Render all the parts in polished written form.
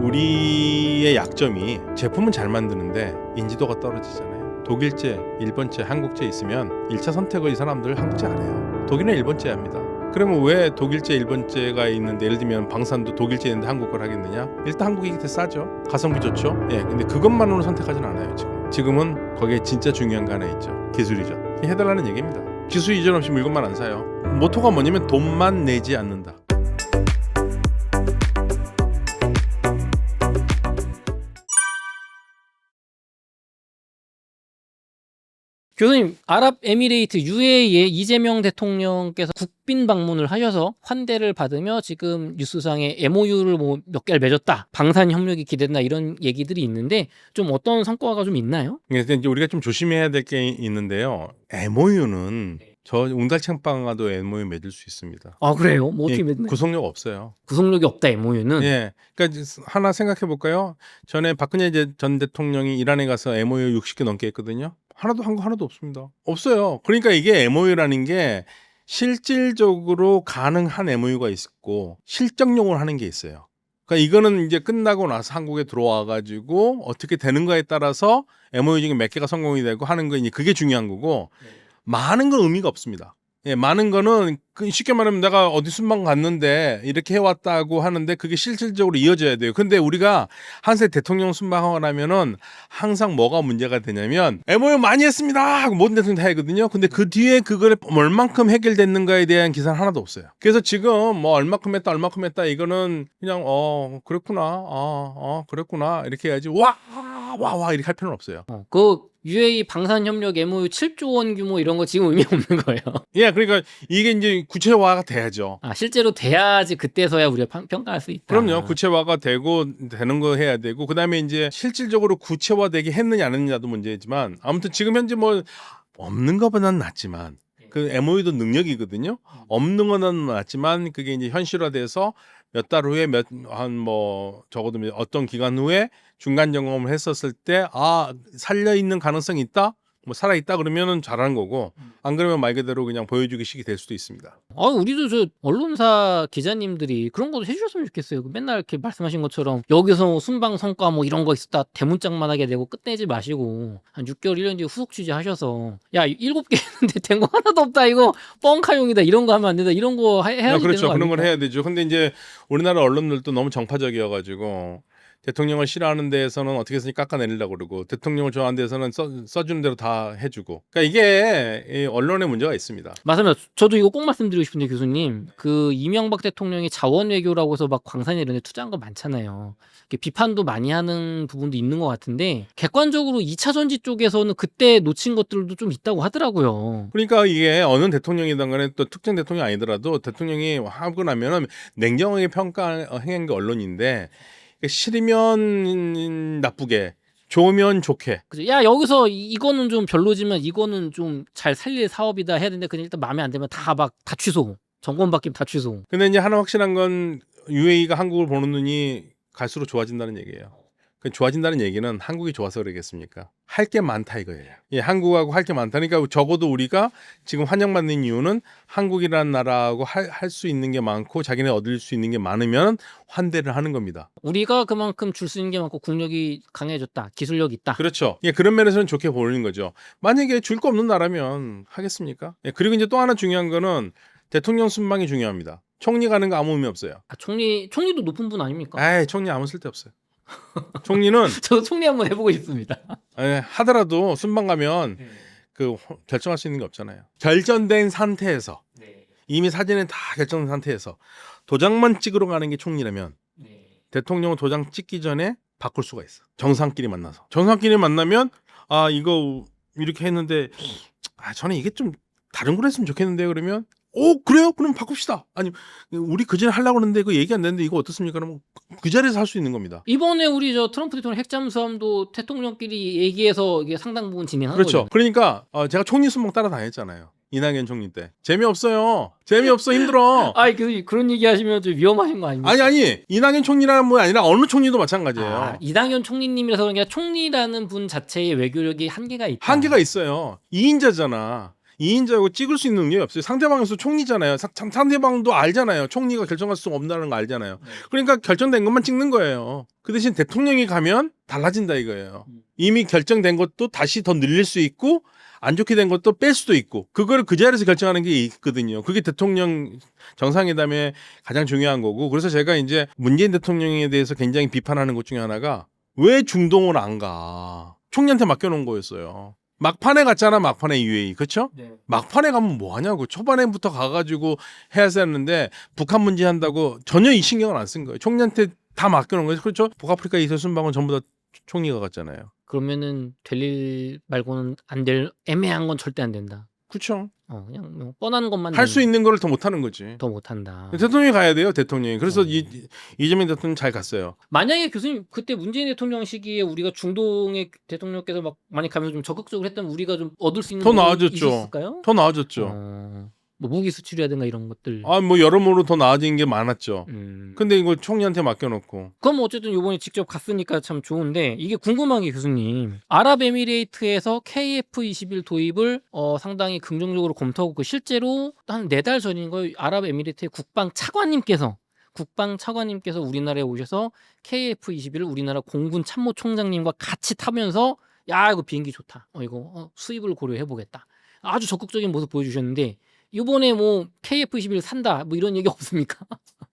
우리의 약점이 제품은 잘 만드는데 인지도가 떨어지잖아요. 독일제, 일본제, 한국제 있으면 1차 선택을 이 사람들 한국제 안 해요. 독일은 일본제 합니다. 그러면 왜 독일제, 일본제가 있는데 예를 들면 방산도 독일제인데 한국 걸 하겠느냐? 일단 한국이 더 싸죠. 가성비 좋죠. 예, 근데 그것만으로 선택하진 않아요. 지금은 거기에 진짜 중요한 거 하나 있죠. 기술 이전. 해달라는 얘기입니다. 기술 이전 없이 물건만 안 사요. 모토가 뭐냐면 돈만 내지 않는다. 교수님, 아랍에미레이트 UAE의 이재명 대통령께서 국빈 방문을 하셔서 환대를 받으며 지금 뉴스상에 MOU를 몇 개를 맺었다, 방산 협력이 기대된다 이런 얘기들이 있는데 좀 어떤 성과가 좀 있나요? 그래서 이제 우리가 좀 조심해야 될 게 있는데요. MOU는 저 웅달창방아도 MOU 맺을 수 있습니다. 아, 그래요? 뭐 어떻게 예, 맺나요? 구속력 없어요. 구속력이 없다, MOU는. 예, 그러니까 하나 생각해 볼까요? 전에 박근혜 전 대통령이 이란에 가서 MOU 60개 넘게 했거든요. 하나도 한 거 하나도 없습니다. 없어요. 그러니까 이게 MOU라는 게 실질적으로 가능한 MOU가 있고 실적용으로 하는 게 있어요. 그러니까 이거는 이제 끝나고 나서 한국에 들어와 가지고 어떻게 되는가에 따라서 MOU 중에 몇 개가 성공이 되고 하는 거, 이제 그게 중요한 거고, 많은 건 의미가 없습니다. 예, 많은 거는 쉽게 말하면 내가 어디 순방 갔는데 이렇게 해왔다고 하는데 그게 실질적으로 이어져야 돼요. 근데 우리가 한세 대통령 순방하고 나면은 항상 뭐가 문제가 되냐면 MOU 많이 했습니다 하고 모든 대통령 다 하거든요. 근데 그 뒤에 그걸 얼만큼 해결됐는가에 대한 기사는 하나도 없어요. 그래서 지금 뭐 얼마큼 했다 이거는 그냥 그랬구나, 그랬구나 이렇게 해야지 와 이렇게 할 필요는 없어요. 그 UAE 방산 협력 MOU 7조 원 규모 이런 거 지금 의미 없는 거예요. 예, 그러니까 이게 이제 구체화가 돼야죠. 아, 실제로 돼야지 그때서야 우리가 평가할 수 있다. 그럼요. 구체화가 되는 거 해야 되고, 그다음에 이제 실질적으로 구체화되게 했느냐 안 했느냐도 문제지만, 아무튼 지금 현재 뭐 없는 것보다는 낫지만, 그 MOU도 능력이거든요. 없는 거는 낫지만 그게 이제 현실화돼서 몇 달 후에 적어도 어떤 기간 후에 중간 점검을 했었을 때 살려 있는 가능성이 있다, 뭐 살아 있다 그러면은 잘하는 거고, 안 그러면 말 그대로 그냥 보여주기 식이 될 수도 있습니다. 우리도 저 언론사 기자님들이 그런 것도 해주셨으면 좋겠어요. 맨날 이렇게 말씀하신 것처럼 여기서 순방 성과 뭐 이런 거 있었다 대문짝만 하게 되고 끝내지 마시고 한 6개월 1년 뒤에 후속 취재하셔서 야 7개 했는데 된 거 하나도 없다, 이거 뻥카용이다, 이런 거 하면 안 된다, 이런 거 해야지 그렇죠. 되는 거 그런 걸 아닙니까? 해야 되죠. 근데 이제 우리나라 언론들도 너무 정파적이어가지고 대통령을 싫어하는 데에서는 어떻게 해서 깎아내리려고 그러고, 대통령을 좋아하는 데에서는 써주는 대로 다 해주고. 그러니까 이게 이 언론의 문제가 있습니다. 맞습니다. 저도 이거 꼭 말씀드리고 싶은데 교수님, 그 이명박 대통령이 자원 외교라고 해서 막 광산에 이런 데 투자한 거 많잖아요. 비판도 많이 하는 부분도 있는 것 같은데 객관적으로 2차 전지 쪽에서는 그때 놓친 것들도 좀 있다고 하더라고요. 그러니까 이게 어느 대통령이든 간에 또 특정 대통령이 아니더라도 대통령이 하고 나면은 냉정하게 행한 게 언론인데, 싫으면 나쁘게, 좋으면 좋게. 그죠? 야, 여기서 이거는 좀 별로지만 이거는 좀 잘 살릴 사업이다 해야 되는데 그냥 일단 마음에 안 들면 다 취소. 정권 바뀌면 다 취소. 근데 이제 하나 확실한 건 UAE가 한국을 보는 눈이 갈수록 좋아진다는 얘기예요. 그 좋아진다는 얘기는 한국이 좋아서 그러겠습니까? 할 게 많다 이거예요. 예, 한국하고 할 게 많다니까. 적어도 우리가 지금 환영받는 이유는 한국이라는 나라하고 할 수 있는 게 많고 자기네 얻을 수 있는 게 많으면 환대를 하는 겁니다. 우리가 그만큼 줄 수 있는 게 많고 국력이 강해졌다, 기술력이 있다. 그렇죠. 예, 그런 면에서는 좋게 보이는 거죠. 만약에 줄 거 없는 나라면 하겠습니까? 예, 그리고 이제 또 하나 중요한 거는 대통령 순방이 중요합니다. 총리 가는 거 아무 의미 없어요. 총리도 높은 분 아닙니까? 에이, 총리 아무 쓸데 없어요. 총리는 저도 총리 한번 해보고 싶습니다. 하더라도 순방 가면 결정할 수 있는 게 없잖아요. 결정된 상태에서, 이미 사진에 다 결정된 상태에서 도장만 찍으러 가는 게 총리라면 대통령은 도장 찍기 전에 바꿀 수가 있어. 정상끼리 만나면 이거 이렇게 했는데 저는 이게 좀 다른 걸 했으면 좋겠는데, 그러면 그래요? 그럼 바꿉시다. 아니, 우리 그 전에 하려고 하는데 그 얘기 안 되는데 이거 어떻습니까? 그러면 그 자리에서 할 수 있는 겁니다. 이번에 우리 트럼프 대통령 핵잠수함도 대통령끼리 얘기해서 이게 상당 부분 진행한 그렇죠. 거죠. 그러니까 제가 총리 순방 따라다녔잖아요. 이낙연 총리 때. 재미없어요. 힘들어. 그런 얘기 하시면 좀 위험하신 거 아닙니까? 아니 이낙연 총리라는 분 아니라 어느 총리도 마찬가지예요. 이낙연 총리님이라서 그런 게 아니라 총리라는 분 자체의 외교력이 한계가 있다. 한계가 있어요. 2인자잖아. 2인자고 찍을 수 있는 능력이 없어요. 상대방에서 총리잖아요. 상대방도 알잖아요. 총리가 결정할 수 없다는 거 알잖아요. 그러니까 결정된 것만 찍는 거예요. 그 대신 대통령이 가면 달라진다 이거예요. 이미 결정된 것도 다시 더 늘릴 수 있고 안 좋게 된 것도 뺄 수도 있고 그거를 그 자리에서 결정하는 게 있거든요. 그게 대통령 정상회담의 가장 중요한 거고 그래서 제가 이제 문재인 대통령에 대해서 굉장히 비판하는 것 중에 하나가 왜 중동을 안 가? 총리한테 맡겨놓은 거였어요. 막판에 갔잖아. 막판에 UAE 그렇죠? 네. 막판에 가면 뭐 하냐고 초반에부터 가가지고 해야 했는데 북한 문제 한다고 전혀 이 신경을 안 쓴 거예요. 총리한테 다 맡겨놓은 거예요. 그렇죠? 북아프리카 이슬 순방은 전부 다 총리가 갔잖아요. 그러면은 될 일 말고는 안 될 애매한 건 절대 안 된다. 그렇죠. 그냥 뭐 뻔한 것만 할 수 있는 거를 더 못하는 거지. 더 못한다. 대통령이 가야 돼요. 대통령이. 그래서 이재명 대통령 잘 갔어요. 만약에 교수님 그때 문재인 대통령 시기에 우리가 중동의 대통령께서 막 많이 가면서 좀 적극적으로 했다면 우리가 좀 얻을 수 있는 더 부분이 나아졌죠. 있었을까요? 더 나아졌죠. 뭐 무기 수출이라든가 이런 것들. 뭐 여러모로 더 나아진 게 많았죠. 근데 이거 총리한테 맡겨놓고. 그럼 어쨌든 이번에 직접 갔으니까 참 좋은데 이게 궁금한 게 교수님 아랍에미레이트에서 KF21 도입을 상당히 긍정적으로 검토하고 그 실제로 한 4달 전인 거 아랍에미레이트의 국방 차관님께서 우리나라에 오셔서 KF21을 우리나라 공군 참모총장님과 같이 타면서 야 이거 비행기 좋다. 이거 수입을 고려해 보겠다. 아주 적극적인 모습 보여주셨는데 이번에 뭐 KF21 산다 뭐 이런 얘기 없습니까?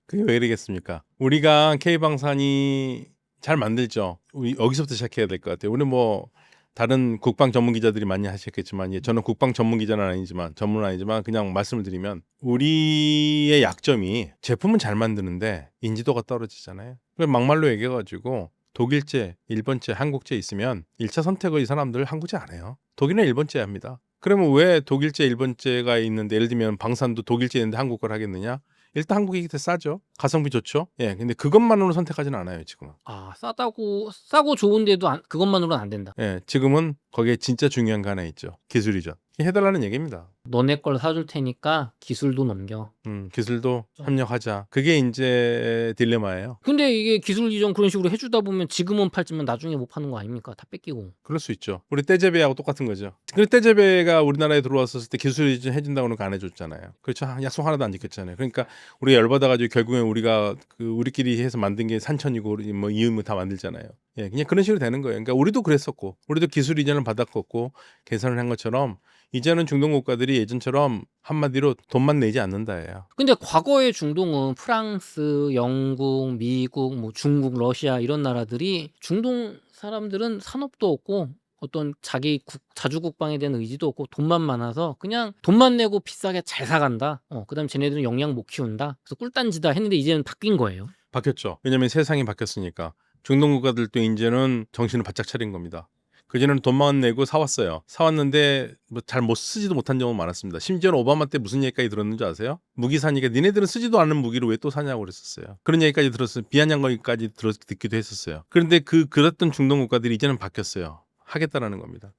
그게 왜 이러겠습니까? 우리가 K방산이 잘 만들죠. 우리 여기서부터 시작해야 될 것 같아요. 우리 뭐 다른 국방 전문 기자들이 많이 하셨겠지만 저는 국방 전문 기자는 아니지만 전문은 아니지만 그냥 말씀을 드리면 우리의 약점이 제품은 잘 만드는데 인지도가 떨어지잖아요. 그래서 막말로 얘기해가지고 독일제, 일본제, 한국제 있으면 1차 선택을 이 사람들 한국제 안 해요. 독일은 일본제 합니다. 그러면 왜 독일제, 일본제가 있는데 예를 들면 방산도 독일제 있는데 한국 걸 하겠느냐? 일단 한국이 더 싸죠. 가성비 좋죠. 예, 근데 그것만으로 선택하지는 않아요 지금은. 싸고 좋은데도 그것만으로는 안 된다. 예, 지금은 거기에 진짜 중요한 거 하나 있죠. 기술이죠. 해달라는 얘기입니다. 너네 걸 사줄 테니까 기술도 넘겨. 기술도 협력하자. 그게 이제 딜레마예요. 근데 이게 기술 이전 그런 식으로 해주다 보면 지금은 팔지만 나중에 못 파는 거 아닙니까? 다 뺏기고. 그럴 수 있죠. 우리 떼제베하고 똑같은 거죠. 근데 떼제베가 우리나라에 들어왔었을 때 기술 이전 해준다고는 안 해줬잖아요. 그렇죠. 약속 하나도 안 지켰잖아요. 그러니까 우리가 열받아가지고 결국엔 우리가 우리끼리 해서 만든 게 산천이고 뭐 이음을 다 만들잖아요. 예, 그냥 그런 식으로 되는 거예요. 그러니까 우리도 그랬었고, 우리도 기술 이전을 받았었고 계산을 한 것처럼 이제는 중동 국가들이 예전처럼 한마디로 돈만 내지 않는다예요. 근데 과거의 중동은 프랑스, 영국, 미국, 뭐 중국, 러시아 이런 나라들이 중동 사람들은 산업도 없고 어떤 자기 자주 국방에 대한 의지도 없고 돈만 많아서 그냥 돈만 내고 비싸게 잘 사간다. 그다음 쟤네들은 영양 못 키운다. 그래서 꿀단지다 했는데 이제는 바뀐 거예요. 바뀌었죠. 왜냐하면 세상이 바뀌었으니까. 중동 국가들도 이제는 정신을 바짝 차린 겁니다. 그전에는 돈만 내고 사왔어요. 사왔는데 뭐 잘 못 쓰지도 못한 경우가 많았습니다. 심지어는 오바마 때 무슨 얘기까지 들었는지 아세요? 무기 사니까 니네들은 쓰지도 않는 무기를 왜 또 사냐고 그랬었어요. 그런 얘기까지 들었어요. 비아냥거리까지 듣기도 했었어요. 그런데 그랬던 중동 국가들이 이제는 바뀌었어요. 하겠다라는 겁니다.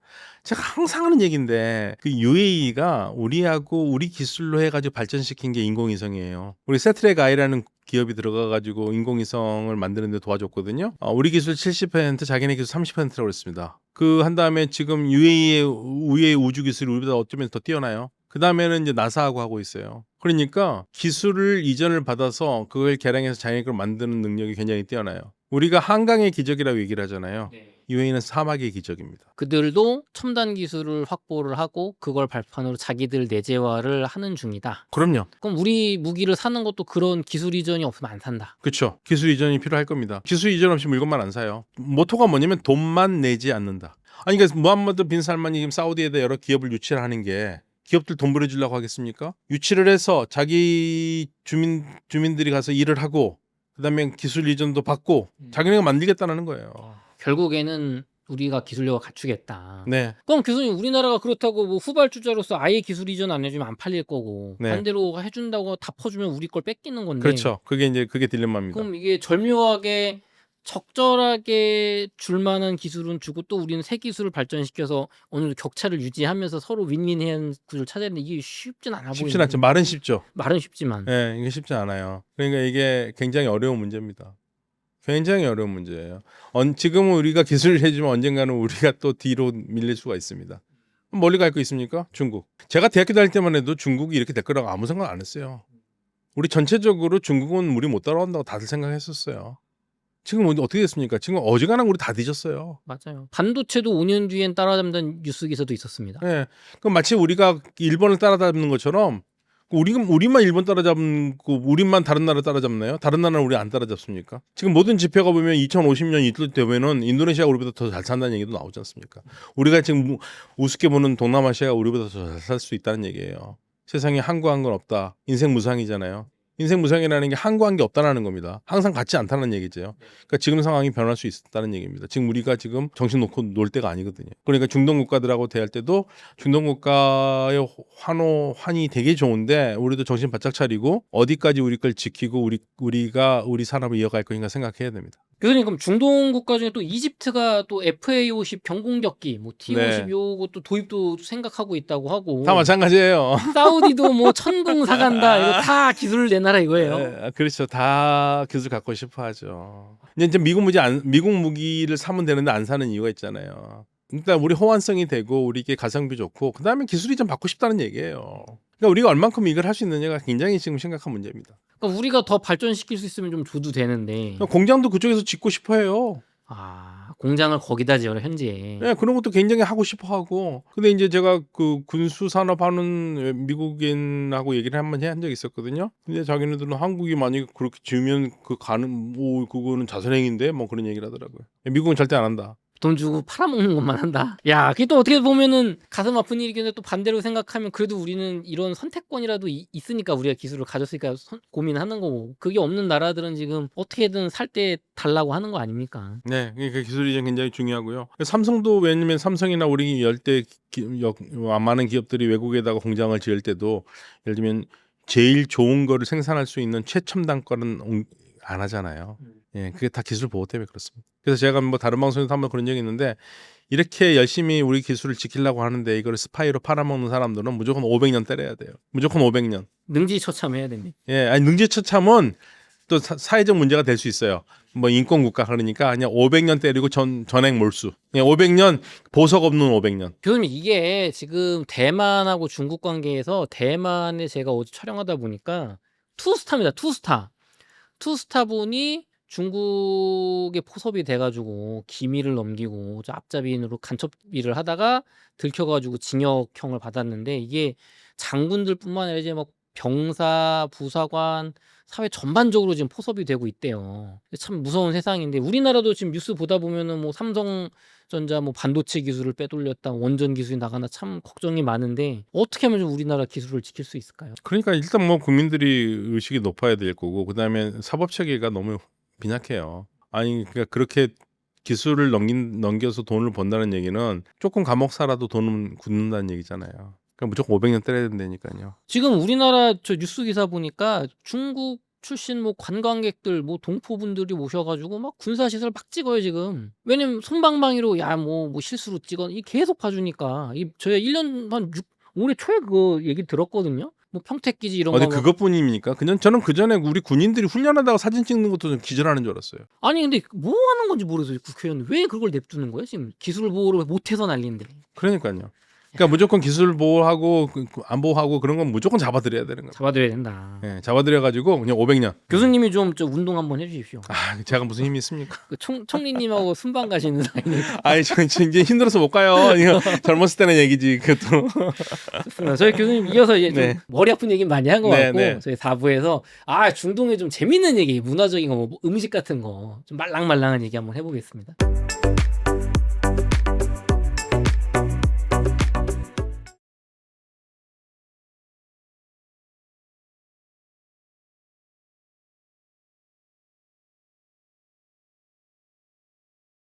제가 항상 하는 얘기인데 그 UAE가 우리하고 우리 기술로 해가지고 발전시킨 게 인공위성이에요. 우리 세트렉 아이라는 기업이 들어가가지고 인공위성을 만드는 데 도와줬거든요. 우리 기술 70%, 자기네 기술 30%라고 그랬습니다. 그 한 다음에 지금 UAE의 우주 기술이 우리보다 어쩌면 더 뛰어나요. 그 다음에는 이제 나사하고 하고 있어요. 그러니까 기술을 이전을 받아서 그걸 개량해서 자기네 걸 만드는 능력이 굉장히 뛰어나요. 우리가 한강의 기적이라고 얘기를 하잖아요. UAE는 사막의 기적입니다. 그들도 첨단 기술을 확보를 하고 그걸 발판으로 자기들 내재화를 하는 중이다. 그럼요. 그럼 우리 무기를 사는 것도 그런 기술 이전이 없으면 안 산다. 그렇죠. 기술 이전이 필요할 겁니다. 기술 이전 없이 물건만 안 사요. 모토가 뭐냐면 돈만 내지 않는다. 아니 그러니까 무함마드 빈 살만이 지금 사우디에다 여러 기업을 유치를 하는 게 기업들 돈 벌어주려고 하겠습니까? 유치를 해서 자기 주민들이 가서 일을 하고 그다음에 기술 이전도 받고 자기네가 만들겠다는 거예요. 결국에는 우리가 기술력을 갖추겠다. 네. 그럼 교수님 우리나라가 그렇다고 뭐 후발주자로서 아예 기술 이전 안 해주면 안 팔릴 거고 네. 반대로 해준다고 다 퍼주면 우리 걸 뺏기는 건데. 그렇죠. 그게 딜레마입니다. 그럼 이게 절묘하게 적절하게 줄 만한 기술은 주고 또 우리는 새 기술을 발전시켜서 어느 정도 격차를 유지하면서 서로 윈윈한 구조를 찾아야 되는데 이게 쉽진 않아 보이는. 쉽진 않죠. 말은 쉽죠. 말은 쉽지만. 네, 이게 쉽지 않아요. 그러니까 이게 굉장히 어려운 문제입니다. 굉장히 어려운 문제예요. 지금은 우리가 기술을 해주면 언젠가는 우리가 또 뒤로 밀릴 수가 있습니다. 멀리 갈 거 있습니까? 중국. 제가 대학교 다닐 때만 해도 중국이 이렇게 될 거라고 아무 생각 안 했어요. 우리 전체적으로 중국은 우리 못 따라온다고 다들 생각했었어요. 지금 어떻게 됐습니까? 지금 어지간한 우리 다 뒤졌어요. 맞아요. 반도체도 5년 뒤엔 따라잡는 뉴스 기사도 있었습니다. 예. 그럼 마치 우리가 일본을 따라잡는 것처럼 우리만 일본 따라잡고 우리만 다른 나라 따라잡나요? 다른 나라는 우리 안 따라잡습니까? 지금 모든 지표가 보면 2050년 이틀 되면은 인도네시아가 우리보다 더 잘 산다는 얘기도 나오지 않습니까? 우리가 지금 우습게 보는 동남아시아가 우리보다 더 잘 살 수 있다는 얘기예요. 세상에 항구한 건 없다. 인생 무상이잖아요. 인생 무상이라는 게 항구한 게 없다라는 겁니다. 항상 같지 않다는 얘기죠. 그러니까 지금 상황이 변할 수 있다는 얘기입니다. 지금 우리가 지금 정신 놓고 놀 때가 아니거든요. 그러니까 중동 국가들하고 대할 때도 중동 국가의 환이 되게 좋은데 우리도 정신 바짝 차리고 어디까지 우리 걸 지키고 우리가 우리 산업을 이어갈 것인가 생각해야 됩니다. 교수님 그럼 중동 국가 중에 또 이집트가 또 FA50 경공격기 뭐 T50 네. 요것도 도입도 생각하고 있다고 하고 다 마찬가지예요. 사우디도 뭐 천궁 사간다 이거 다 기술을 내놔라 이거예요. 네, 그렇죠. 다 기술 갖고 싶어 하죠. 이제 미국 무기를 사면 되는데 안 사는 이유가 있잖아요. 일단 우리 호환성이 되고 우리게 가성비 좋고 그다음에 기술이 좀 받고 싶다는 얘기예요. 그러니까 우리가 얼만큼 이걸 할 수 있느냐가 굉장히 지금 심각한 문제입니다. 그러니까 우리가 더 발전시킬 수 있으면 좀 줘도 되는데 공장도 그쪽에서 짓고 싶어 해요. 공장을 거기다 지어라 현재. 네, 그런 것도 굉장히 하고 싶어 하고. 근데 이제 제가 그 군수 산업 하는 미국인하고 얘기를 한번 한 적이 있었거든요. 근데 자기네들은 한국이 만약에 그렇게 지으면 그거는 자살행위인데 뭐 그런 얘기를 하더라고요. 미국은 절대 안 한다. 돈 주고 팔아먹는 것만 한다. 야, 그게 또 어떻게 보면은 가슴 아픈 일이긴 해. 또 반대로 생각하면 그래도 우리는 이런 선택권이라도 있으니까 우리가 기술을 가졌으니까 고민하는 거고. 그게 없는 나라들은 지금 어떻게든 살 때 달라고 하는 거 아닙니까? 네, 그러니까 기술이 굉장히 중요하고요. 삼성도 왜냐면 삼성이나 우리 열대 많은 기업들이 외국에다가 공장을 지을 때도 예를 들면 제일 좋은 거를 생산할 수 있는 최첨단 거는 안 하잖아요. 예, 그게 다 기술 보호 때문에 그렇습니다. 그래서 제가 뭐 다른 방송에서 한번 그런 적이 있는데 이렇게 열심히 우리 기술을 지키려고 하는데 이걸 스파이로 팔아먹는 사람들은 무조건 500년 때려야 돼요. 무조건 500년. 능지처참해야 됩니다. 예, 아니 능지처참은 또 사회적 문제가 될 수 있어요. 뭐 인권 국가 그러니까 그냥 500년 때리고 전액 몰수. 그냥 500년 보석 없는 500년. 교수님 이게 지금 대만하고 중국 관계에서 대만에 제가 어제 촬영하다 보니까 투스타입니다. 투스타 분이 중국에 포섭이 돼가지고 기밀을 넘기고 앞잡이인으로 간첩일을 하다가 들켜가지고 징역형을 받았는데 이게 장군들뿐만 아니라 이제 막 병사, 부사관, 사회 전반적으로 지금 포섭이 되고 있대요. 참 무서운 세상인데 우리나라도 지금 뉴스 보다 보면은 뭐 삼성전자 뭐 반도체 기술을 빼돌렸다, 원전 기술이 나가나 참 걱정이 많은데 어떻게 하면 좀 우리나라 기술을 지킬 수 있을까요? 그러니까 일단 뭐 국민들이 의식이 높아야 될 거고 그다음에 사법 체계가 너무 빈약해요. 아니 그러니까 그렇게 기술을 넘겨서 돈을 번다는 얘기는 조금 감옥 살아도 돈은 굳는다는 얘기잖아요. 그러니까 무조건 500년 때려야 된다니까요. 지금 우리나라 저 뉴스 기사 보니까 중국 출신 뭐 관광객들 뭐 동포분들이 오셔가지고 막 군사시설 막 찍어요 지금. 왜냐면 솜방망이로 야 뭐 실수로 찍어 이 계속 봐주니까 이 저희 1년 한 올해 초에 그거 얘기 들었거든요. 뭐 평택기지 이런 어디 거. 그것뿐입니까? 저는 그 전에 우리 군인들이 훈련하다가 사진 찍는 것도 좀 기절하는 줄 알았어요. 아니 근데 뭐 하는 건지 모르겠어요 국회의원 왜 그걸 냅두는 거예요 지금 기술 보호를 못해서 난리인데. 그러니까요. 그러니까 무조건 기술 보호하고 안 보호하고 그런 건 무조건 잡아들여야 되는 거예요. 잡아드려야 된다. 예, 잡아들여가지고 그냥 500년. 교수님이 좀 저 운동 한번 해주십시오. 제가 무슨 힘이 있습니까? 그 총리님하고 순방 가시는 사이니까. 아니 저 이제 힘들어서 못 가요. 이거 젊었을 때는 얘기지 그것도. 좋습니다. 저희 교수님 이어서 이제 좀 네. 머리 아픈 얘기 많이 한 것 네, 같고 네. 저희 4부에서 중동에 좀 재밌는 얘기, 문화적인 거, 뭐 음식 같은 거 좀 말랑말랑한 얘기 한번 해보겠습니다.